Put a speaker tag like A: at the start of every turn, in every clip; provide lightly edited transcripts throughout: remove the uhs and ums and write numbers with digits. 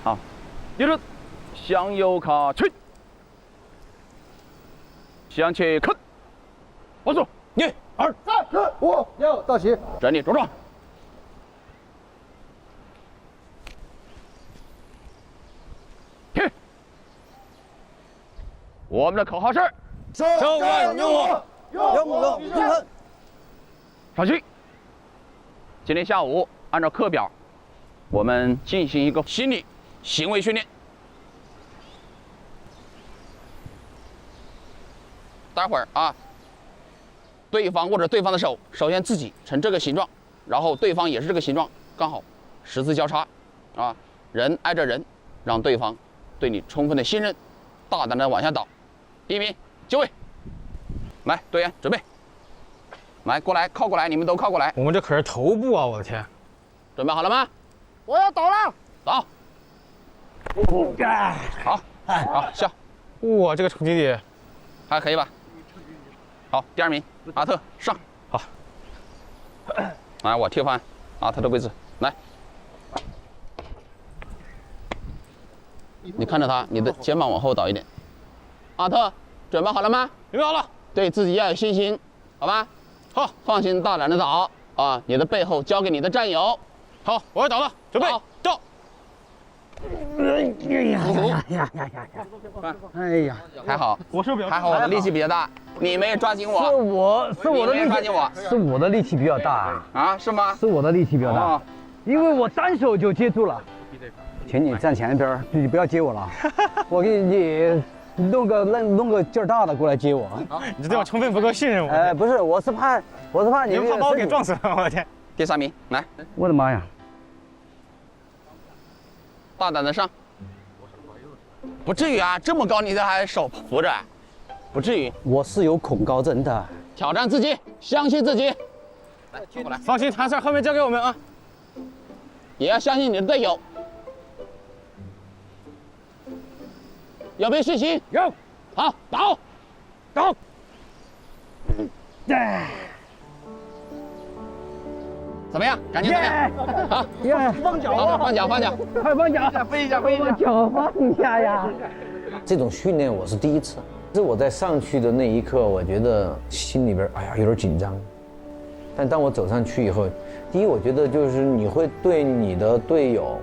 A: 好，一路向右卡去，向前看，往左，1、2、
B: 3、4、5、6，到齐。
A: 整理着装。停。我们的口号是：
B: 生干有我，有我必胜。
A: 上去。今天下午按照课表，我们进行一个心理行为训练。待会儿啊，对方握着对方的手，首先自己成这个形状，然后对方也是这个形状，刚好十字交叉，啊，人挨着人，让对方对你充分的信任，大胆的往下倒。第一名就位，来，队员准备，来过来，靠过来，你们都靠过来。
C: 我们这可是头部啊！我的天，
A: 准备好了吗？
B: 我要倒了。
A: 倒。好，好，笑，
C: 哇，这个成绩里
A: 还可以吧？好，第2名阿特上。
C: 好，
A: 来，我替换阿特的位置，来。你看着他，你的肩膀往后倒一点。阿特，准备好了吗？
C: 准备好了，
A: 对自己要有信心，好吧？
C: 好，
A: 放心大胆的倒啊！你的背后交给你的战友。
C: 好，我要倒了，准备
A: 好
C: 倒。
B: 哎呀，
A: 还好，
C: 我是不是比较
A: 还好我的力气比较大，你没有抓紧
B: 是
A: 我，
B: 我的力气，
A: 你没有抓紧我
B: 是我的力气比较大，
A: 啊？是吗？
B: 是我的力气比较大
A: 哦，
B: 因为我单手就接住了。请你站前一边，你不要接我了，我给你弄个劲儿大的过来接我。
C: 你这对我成分不够信任我。
B: 哎，不是，我是怕你
C: 你们怕把我给撞死了！我的天，
A: 第3名来，
B: 我的妈呀！
A: 大胆的上，不至于啊，这么高你这还手扶着，不至于。
B: 我是有恐高症的。
A: 挑战自己，相信自己。来，靠过来，
C: 放心，谈事儿后面交给我们啊。
A: 也要相信你的队友。有没有信心？
B: 有。
A: 好，倒。
B: 走。
A: 怎么样？感觉怎么样？好，
B: 耶！
A: 放脚啊！放脚，放脚，
B: 快放脚！
A: 飞一下，飞一下。
B: 脚放下呀！这种训练我是第一次，是我在上去的那一刻，我觉得心里边哎呀有点紧张。但当我走上去以后，第一，我觉得就是你会对你的队友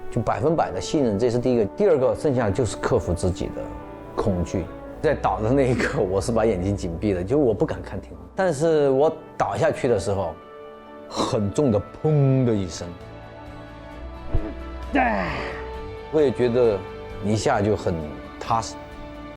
B: 就100%的信任，这是第一个。第二个，剩下就是克服自己的恐惧。在倒的那一刻，我是把眼睛紧闭的，就我不敢看天空。但是我倒下去的时候，很重的砰的一声，我也觉得一下就很踏实。